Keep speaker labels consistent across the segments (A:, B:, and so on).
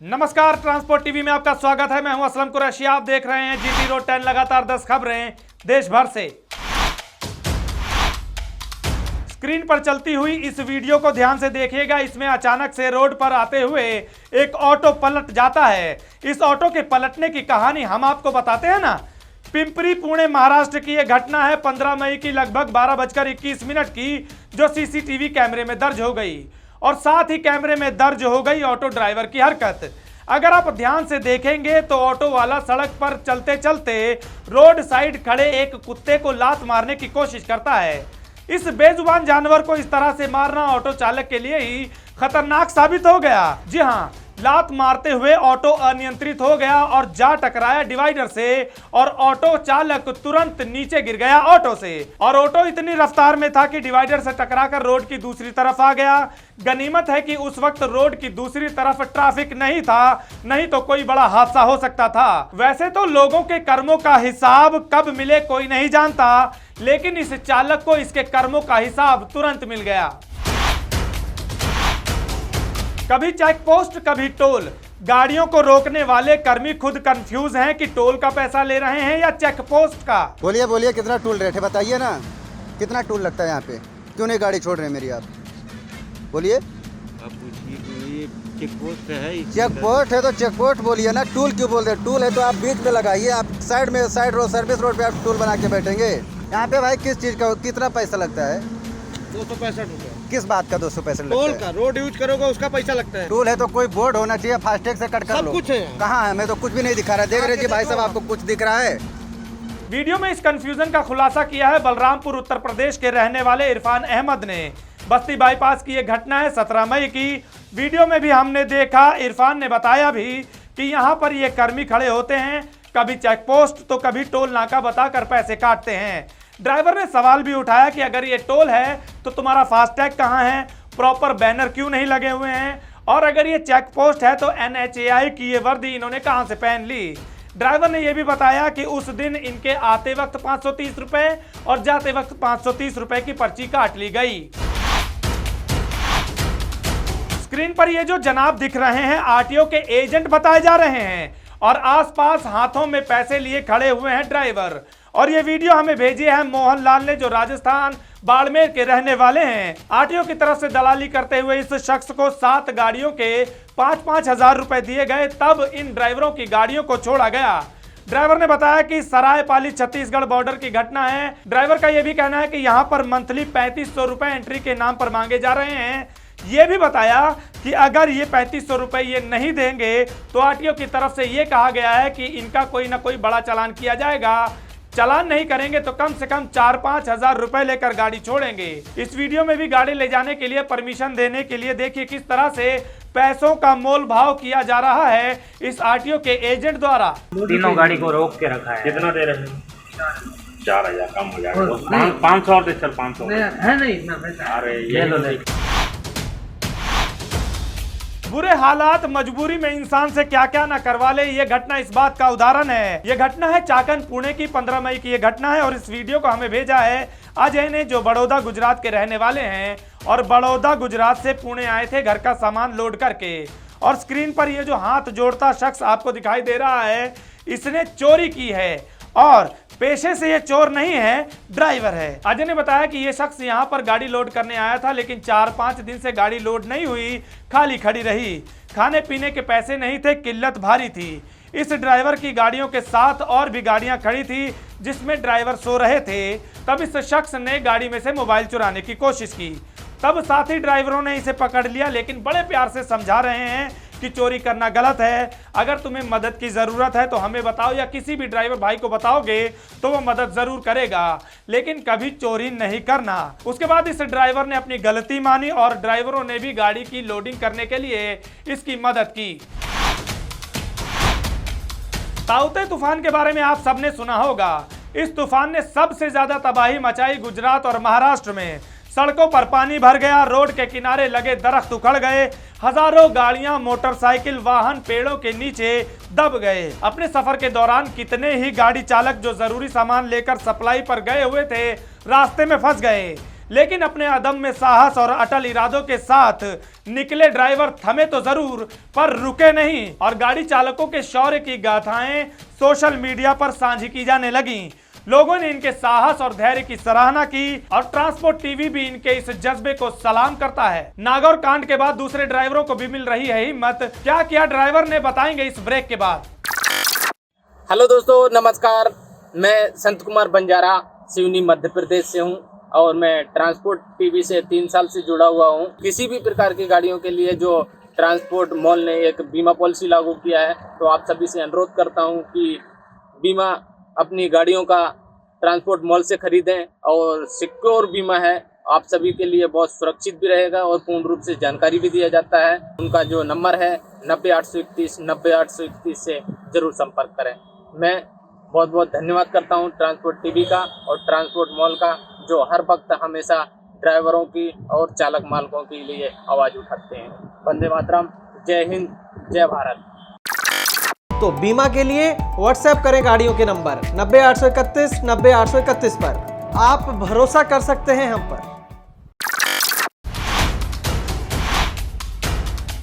A: नमस्कार, transport TV में आपका स्वागत है। मैं हूं असलम कुरैशी। आप देख रहे हैं जीटी रोड 10। लगातार 10 खबरें देश भर से। स्क्रीन पर चलती हुई इस वीडियो को ध्यान से देखिएगा। इसमें अचानक से रोड पर आते हुए एक ऑटो पलट जाता है। इस ऑटो के पलटने की कहानी हम आपको बताते हैं ना। पिंपरी पुणे महाराष्ट्र की यह घटना है 15 मई की लगभग 12:21 की, जो सीसीटीवी कैमरे में दर्ज हो गई और साथ ही कैमरे में दर्ज हो गई ऑटो ड्राइवर की हरकत। अगर आप ध्यान से देखेंगे तो ऑटो वाला सड़क पर चलते चलते रोड साइड खड़े एक कुत्ते को लात मारने की कोशिश करता है। इस बेजुबान जानवर को इस तरह से मारना ऑटो चालक के लिए ही खतरनाक साबित हो गया। जी हाँ, लात मारते हुए ऑटो अनियंत्रित हो गया और जा टकराया डिवाइडर से और ऑटो चालक तुरंत नीचे गिर गया ऑटो से। और ऑटो इतनी रफ्तार में था कि डिवाइडर से टकराकर रोड की दूसरी तरफ आ गया। गनीमत है कि उस वक्त रोड की दूसरी तरफ ट्रैफिक नहीं था, नहीं तो कोई बड़ा हादसा हो सकता था। वैसे तो लोगों के कर्मों का हिसाब कब मिले कोई नहीं जानता, लेकिन इस चालक को इसके कर्मों का हिसाब तुरंत मिल गया। कभी चेक पोस्ट कभी टोल, गाड़ियों को रोकने वाले कर्मी खुद कंफ्यूज हैं कि टोल का पैसा ले रहे हैं या चेक पोस्ट का।
B: बोलिए बोलिए, कितना टोल रेट है बताइए ना, कितना टोल लगता है यहाँ पे? क्यों नहीं गाड़ी छोड़ रहे हैं मेरी आप? बोलिए।
C: आप पूछिए, चेक पोस्ट है।
B: चेक पोस्ट है तो चेक पोस्ट बोलिए ना, टूल क्यों बोलते हैं? टूल है तो आप बीच में लगाइए, आप साइड में, साइड रोड, सर्विस रोड पे आप टूल बना के बैठेंगे। यहाँ पे भाई किस चीज़ का कितना पैसा लगता है?
C: 265 रुपये।
B: किस बात का 265
C: टोल
B: लगता
C: का,
B: है?
C: रोड यूज करोगे उसका पैसा लगता है।
B: टूल है तो कोई बोर्ड होना चाहिए, फास्टैग से कट कर
C: सब
B: लो।
C: कुछ है।
B: कहाँ है? मैं तो कुछ भी नहीं दिखा रहा। देख रहे जी भाई साहब, आपको कुछ दिख रहा है?
A: वीडियो में इस कंफ्यूजन का खुलासा किया है बलरामपुर उत्तर प्रदेश के रहने वाले इरफान अहमद ने। बस्ती बाईपास की यह घटना है 17 मई की। वीडियो में भी हमने देखा, इरफान ने बताया भी कि यहाँ पर ये कर्मी खड़े होते हैं, कभी चेक पोस्ट तो कभी टोल नाका बताकर पैसे काटते हैं। ड्राइवर ने सवाल भी उठाया कि अगर ये टोल है तो तुम्हारा फास्टैग कहाँ है, प्रॉपर बैनर क्यों नहीं लगे हुए हैं, और अगर ये चेक पोस्ट है तो NHAI की ये वर्दी इन्होंने कहां से पहन ली। ड्राइवर ने यह भी बताया कि उस दिन इनके आते वक्त 530 रुपए और जाते वक्त 530 रुपए की पर्ची काट ली गई। स्क्रीन पर ये जो जनाब दिख रहे हैं आरटीओ के एजेंट बताए जा रहे हैं और आसपास हाथों में पैसे लिए खड़े हुए हैं ड्राइवर। और ये वीडियो हमें भेजी है मोहनलाल ने, जो राजस्थान बाड़मेर के रहने वाले हैं। आरटीओ की तरफ से दलाली करते हुए इस शख्स को 7 गाड़ियों के 5-5 हजार रुपए दिए गए, तब इन ड्राइवरों की गाड़ियों को छोड़ा गया। ड्राइवर ने बताया कि सरायपाली छत्तीसगढ़ बॉर्डर की घटना है। ड्राइवर का यह भी कहना है कि यहाँ पर मंथली 3500 रुपए एंट्री के नाम पर मांगे जा रहे हैं। ये भी बताया कि अगर ये 3500 रुपए ये नहीं देंगे तो आरटीओ की तरफ से ये कहा गया है कि इनका कोई ना कोई बड़ा चालान किया जाएगा। चालान नहीं करेंगे तो कम से कम 4-5 हजार रुपए लेकर गाड़ी छोड़ेंगे। इस वीडियो में भी गाड़ी ले जाने के लिए परमिशन देने के लिए देखिए किस तरह से पैसों का मोल भाव किया जा रहा है इस आरटीओ के एजेंट द्वारा।
D: तीनों गाड़ी को रोक के रखा है।
E: कितना दे रहे हैं? 4000 कम हो जाएगा। 500 और दे, चल 500
D: है नहीं इतना पैसा।
E: अरे
D: ये लो ले।
A: बुरे हालात मजबूरी में इंसान से क्या क्या ना करवा ले, ये घटना इस बात का उदाहरण है। ये घटना है चाकन पुणे की 15 मई की ये घटना है और इस वीडियो को हमें भेजा है अजय ने, जो बड़ौदा गुजरात के रहने वाले हैं और बड़ौदा गुजरात से पुणे आए थे घर का सामान लोड करके। और स्क्रीन पर ये जो हाथ जोड़ता शख्स आपको दिखाई दे रहा है, इसने चोरी की है और पेशे से ये चोर नहीं है, ड्राइवर है। अजय ने बताया कि ये शख्स यहाँ पर गाड़ी लोड करने आया था, लेकिन 4-5 दिन से गाड़ी लोड नहीं हुई, खाली खड़ी रही। खाने पीने के पैसे नहीं थे, किल्लत भारी थी। इस ड्राइवर की गाड़ियों के साथ और भी गाड़ियां खड़ी थी जिसमें ड्राइवर सो रहे थे। तब इस शख्स ने गाड़ी में से मोबाइल चुराने की कोशिश की। तब साथी ड्राइवरों ने इसे पकड़ लिया, लेकिन बड़े प्यार से समझा रहे हैं कि चोरी करना गलत है। अगर तुम्हें मदद की जरूरत है तो हमें बताओ या किसी भी ड्राइवर भाई को बताओगे तो वो मदद जरूर करेगा, लेकिन कभी चोरी नहीं करना। उसके बाद इस ड्राइवर ने अपनी गलती मानी और ड्राइवरों ने भी गाड़ी की लोडिंग करने के लिए इसकी मदद की। ताउते तूफान के बारे में आप सबने सुना होगा। इस तूफान ने सबसे ज्यादा तबाही मचाई गुजरात और महाराष्ट्र में। सड़कों पर पानी भर गया, रोड के किनारे लगे दरख्त उखड़ गए, हजारों गाड़ियां, मोटरसाइकिल, वाहन पेड़ों के नीचे दब गए। अपने सफर के दौरान कितने ही गाड़ी चालक जो जरूरी सामान लेकर सप्लाई पर गए हुए थे, रास्ते में फंस गए। लेकिन अपने अदम्य साहस और अटल इरादों के साथ निकले ड्राइवर थमे तो जरूर पर रुके नहीं और गाड़ी चालकों के शौर्य की गाथाएं सोशल मीडिया पर साझी की जाने लगी। लोगों ने इनके साहस और धैर्य की सराहना की और ट्रांसपोर्ट टीवी भी इनके इस जज्बे को सलाम करता है। नागौर कांड के बाद दूसरे ड्राइवरों को भी मिल रही है हिम्मत। क्या किया ड्राइवर ने, बताएंगे इस ब्रेक के बाद।
F: हेलो दोस्तों, नमस्कार। मैं संत कुमार बंजारा सिवनी मध्य प्रदेश से हूं और मैं ट्रांसपोर्ट टीवी से 3 साल से जुड़ा हुआ हूं। किसी भी प्रकार की गाड़ियों के लिए जो ट्रांसपोर्ट मॉल ने एक बीमा पॉलिसी लागू किया है, तो आप सभी से अनुरोध करता हूं कि बीमा अपनी गाड़ियों का ट्रांसपोर्ट मॉल से खरीदें और सिक्योर बीमा है, आप सभी के लिए बहुत सुरक्षित भी रहेगा और पूर्ण रूप से जानकारी भी दिया जाता है। उनका जो नंबर है 90 831 90 831 से ज़रूर संपर्क करें। मैं बहुत बहुत धन्यवाद करता हूं ट्रांसपोर्ट टीवी का और ट्रांसपोर्ट मॉल का, जो हर वक्त हमेशा ड्राइवरों की और चालक मालकों के लिए आवाज़ उठाते हैं। वंदे मातरम, जय हिंद, जय भारत।
G: तो बीमा के लिए व्हाट्सएप करें गाड़ियों के नंबर 90 831 90 831 पर। आप भरोसा कर सकते हैं हम पर।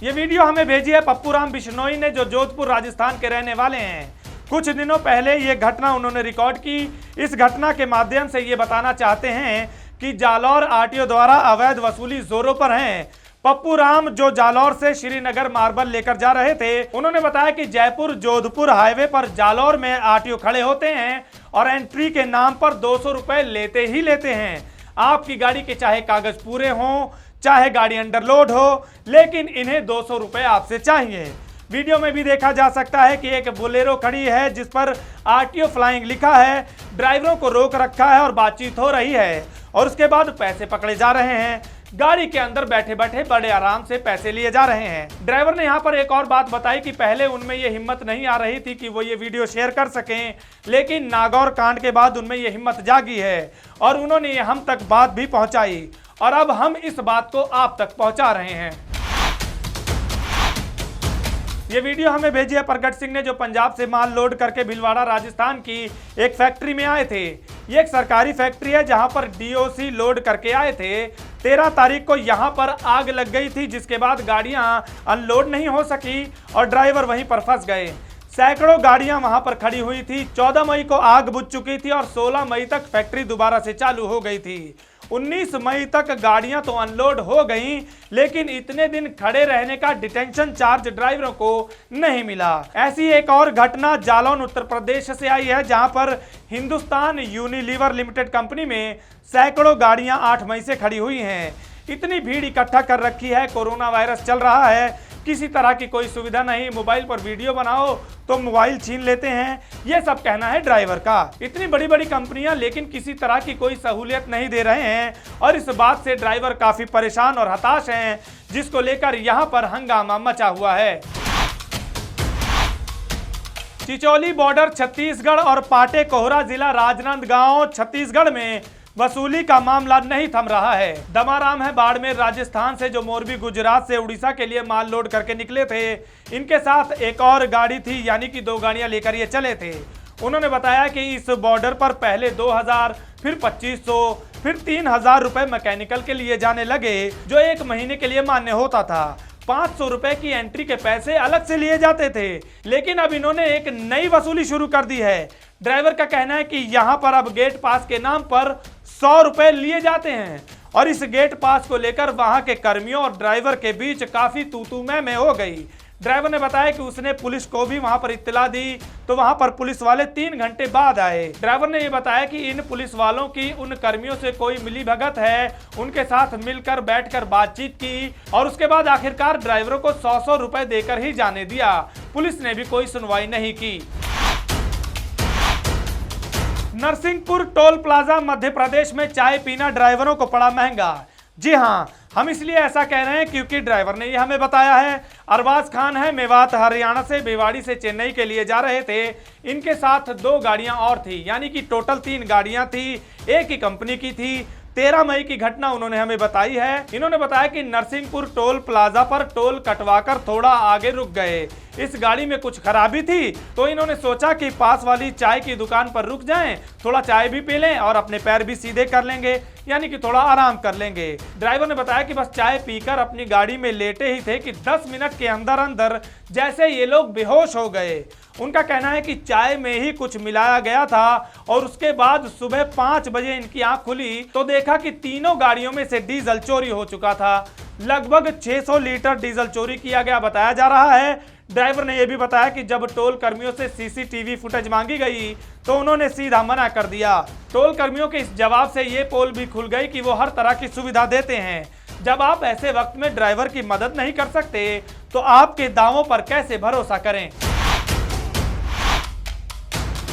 A: ये वीडियो हमें भेजी है पप्पूराम बिश्नोई ने, जो जोधपुर राजस्थान के रहने वाले हैं। कुछ दिनों पहले ये घटना उन्होंने रिकॉर्ड की। इस घटना के माध्यम से ये बताना चाहते हैं कि जालौर आरटीओ द्वारा अवैध वसूली जोरों पर है। पप्पूराम जो जालौर से श्रीनगर मार्बल लेकर जा रहे थे, उन्होंने बताया कि जयपुर जोधपुर हाईवे पर जालौर में आरटीओ खड़े होते हैं और एंट्री के नाम पर 200 रुपए लेते ही लेते हैं। आपकी गाड़ी के चाहे कागज पूरे हों, चाहे गाड़ी अंडरलोड हो, लेकिन इन्हें 200 रुपए आपसे चाहिए। वीडियो में भी देखा जा सकता है कि एक बोलेरो खड़ी है जिस पर आरटीओ फ्लाइंग लिखा है। ड्राइवरों को रोक रखा है और बातचीत हो रही है और उसके बाद पैसे पकड़े जा रहे हैं। गाड़ी के अंदर बैठे बैठे बड़े आराम से पैसे लिए जा रहे हैं। ड्राइवर ने यहाँ पर एक और बात बताई कि पहले उनमें ये हिम्मत नहीं आ रही थी कि वो ये वीडियो शेयर कर सकें, लेकिन नागौर कांड के बाद उनमें ये हिम्मत जागी है और उन्होंने ये हम तक बात भी पहुंचाई और अब हम इस बात को आप तक पहुंचा रहे हैं। ये वीडियो हमें भेजी है प्रगट सिंह ने, जो पंजाब से माल लोड करके भिलवाड़ा राजस्थान की एक फैक्ट्री में आए थे। ये एक सरकारी फैक्ट्री है जहां पर डीओसी लोड करके आए थे। 13 तारीख को यहां पर आग लग गई थी, जिसके बाद गाड़ियां अनलोड नहीं हो सकी और ड्राइवर वहीं पर फंस गए। सैकड़ों गाड़ियां वहां पर खड़ी हुई थी। 14 मई को आग बुझ चुकी थी और 16 मई तक फैक्ट्री दोबारा से चालू हो गई थी। 19 मई तक गाड़ियां तो अनलोड हो गईं, लेकिन इतने दिन खड़े रहने का डिटेंशन चार्ज ड्राइवरों को नहीं मिला। ऐसी एक और घटना जालौन उत्तर प्रदेश से आई है, जहां पर हिंदुस्तान यूनिलीवर लिमिटेड कंपनी में सैकड़ों गाड़ियां 8 मई से खड़ी हुई हैं। इतनी भीड़ इकट्ठा कर रखी है, कोरोना वायरस चल रहा है, किसी तरह की कोई सुविधा नहीं। मोबाइल पर वीडियो बनाओ तो मोबाइल छीन लेते हैं, ये सब कहना है ड्राइवर का। इतनी बड़ी बड़ी कंपनियां लेकिन किसी तरह की कोई सहूलियत नहीं दे रहे हैं और इस बात से ड्राइवर काफी परेशान और हताश हैं, जिसको लेकर यहां पर हंगामा मचा हुआ है। चिचौली बॉर्डर छत्तीसगढ़ और पाटे कोहरा जिला राजनांदगांव छत्तीसगढ़ में वसूली का मामला नहीं थम रहा है। दमाराम है बाड़मेर राजस्थान से, जो मोरबी गुजरात से उड़ीसा के लिए माल लोड करके निकले थे। इनके साथ एक और गाड़ी थी, यानी कि 2 गाड़ियां लेकर ये चले थे। उन्होंने बताया कि इस बॉर्डर पर पहले 2000, फिर 2500, फिर 3000 रुपए मैकेनिकल के लिए जाने लगे, जो 1 महीने के लिए मान्य होता था। 500 रुपए की एंट्री के पैसे अलग से लिए जाते थे, लेकिन अब इन्होंने एक नई वसूली शुरू कर दी है। ड्राइवर का कहना है कि यहाँ पर अब गेट पास के नाम पर 100 रुपए लिए जाते हैं और इस गेट पास को लेकर वहां के कर्मियों और ड्राइवर के बीच काफी तू-तू मैं हो गई। ड्राइवर ने बताया कि उसने पुलिस को भी वहां पर इत्तला दी, तो वहां पर पुलिस वाले 3 घंटे बाद आए। ड्राइवर ने यह बताया कि इन पुलिस वालों की उन कर्मियों से कोई मिलीभगत है, उनके साथ मिलकर बैठकर बातचीत की और उसके बाद आखिरकार ड्राइवरों को 100 रुपए देकर ही जाने दिया। पुलिस ने भी कोई सुनवाई नहीं की। नरसिंहपुर टोल प्लाजा मध्य प्रदेश में चाय पीना ड्राइवरों को पड़ा महंगा। जी हां, हम इसलिए ऐसा कह रहे हैं क्योंकि ड्राइवर ने ये हमें बताया है। अरबाज खान है, मेवात हरियाणा से भिवाड़ी से चेन्नई के लिए जा रहे थे। इनके साथ 2 गाड़ियां और थी, यानी कि टोटल 3 गाड़ियां थी, एक ही कंपनी की थी। 13 मई की घटना उन्होंने हमें बताई है। इन्होंने बताया कि नरसिंहपुर टोल प्लाजा पर टोल कटवाकर थोड़ा आगे रुक गए। इस गाड़ी में कुछ खराबी थी, तो इन्होंने सोचा कि पास वाली चाय की दुकान पर रुक जाएं, थोड़ा चाय भी पी लें और अपने पैर भी सीधे कर लेंगे, यानी कि थोड़ा आराम कर लेंगे। ड्राइवर ने बताया कि बस चाय पीकर अपनी गाड़ी में लेटे ही थे कि 10 मिनट के अंदर अंदर जैसे ये लोग बेहोश हो गए। उनका कहना है कि चाय में ही कुछ मिलाया गया था और उसके बाद सुबह 5 बजे इनकी आंख खुली तो देखा कि तीनों गाड़ियों में से डीजल चोरी हो चुका था। लगभग 600 लीटर डीजल चोरी किया गया बताया जा रहा है। ड्राइवर ने यह भी बताया कि जब टोल कर्मियों से सीसीटीवी फुटेज मांगी गई तो उन्होंने सीधा मना कर दिया। टोल कर्मियों के इस जवाब से ये पोल भी खुल गई कि वो हर तरह की सुविधा देते हैं। जब आप ऐसे वक्त में ड्राइवर की मदद नहीं कर सकते तो आपके दावों पर कैसे भरोसा करें।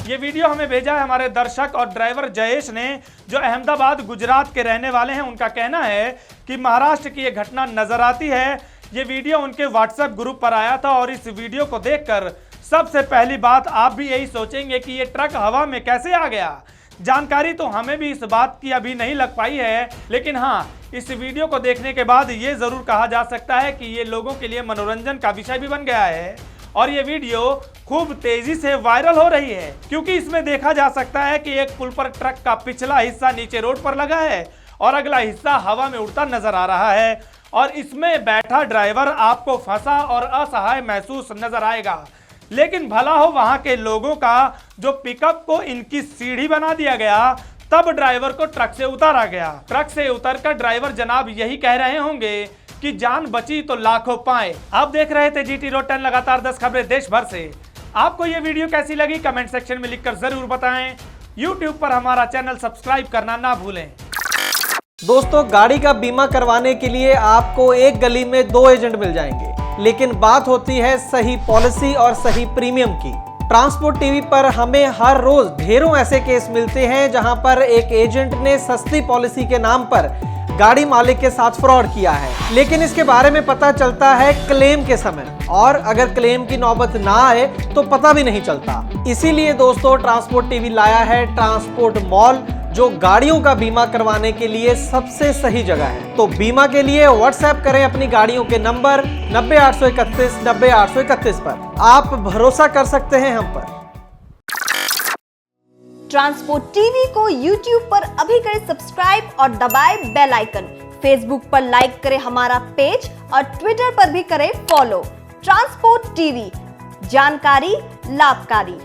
A: ये वीडियो हमें भेजा है हमारे दर्शक और ड्राइवर जयेश ने, जो अहमदाबाद गुजरात के रहने वाले हैं। उनका कहना है कि महाराष्ट्र की ये घटना नजर आती है। ये वीडियो उनके व्हाट्सएप ग्रुप पर आया था और इस वीडियो को देखकर सबसे पहली बात आप भी यही सोचेंगे कि ये ट्रक हवा में कैसे आ गया। जानकारी तो हमें भी इस बात की अभी नहीं लग पाई है, लेकिन हाँ, इस वीडियो को देखने के बाद ये जरूर कहा जा सकता है कि ये लोगों के लिए मनोरंजन का विषय भी बन गया है और ये वीडियो खूब तेजी से वायरल हो रही है, क्योंकि इसमें देखा जा सकता है कि एक पुल पर ट्रक का पिछला हिस्सा नीचे रोड पर लगा है और अगला हिस्सा हवा में उड़ता नजर आ रहा है और इसमें बैठा ड्राइवर आपको फंसा और असहाय महसूस नजर आएगा। लेकिन भला हो वहां के लोगों का, जो पिकअप को इनकी सीढ़ी बना दिया गया, तब ड्राइवर को ट्रक से उतारा गया। ट्रक से उतरकर ड्राइवर जनाब यही कह रहे होंगे कि जान बची तो लाखों पाए। आप देख रहे थे GT Road 10 लगातार 10 खबरें देश भर से। आपको ये वीडियो कैसी लगी कमेंट सेक्शन में लिखकर जरूर बताएं। YouTube पर हमारा चैनल सब्सक्राइब करना ना भूलें।
G: दोस्तों, गाड़ी का बीमा करवाने के लिए आपको एक गली में 2 एजेंट मिल जाएंगे, लेकिन बात होती है सही पॉलिसी और सही प्रीमियम की। ट्रांसपोर्ट टीवी पर हमें हर रोज ढेरों ऐसे केस मिलते हैं जहां पर एक एजेंट ने सस्ती पॉलिसी के नाम पर गाड़ी मालिक के साथ फ्रॉड किया है, लेकिन इसके बारे में पता चलता है क्लेम के समय, और अगर क्लेम की नौबत ना आए तो पता भी नहीं चलता। इसीलिए दोस्तों, ट्रांसपोर्ट टीवी लाया है ट्रांसपोर्ट मॉल, जो गाड़ियों का बीमा करवाने के लिए सबसे सही जगह है। तो बीमा के लिए व्हाट्सएप करें अपनी गाड़ियों के नंबर 90 831 90 831 पर। आप भरोसा कर सकते हैं हम पर।
H: ट्रांसपोर्ट टीवी को YouTube पर अभी करें सब्सक्राइब और दबाएं बेल आइकन। फेसबुक पर लाइक करें हमारा पेज और ट्विटर पर भी करें फॉलो। ट्रांसपोर्ट टीवी, जानकारी लाभकारी।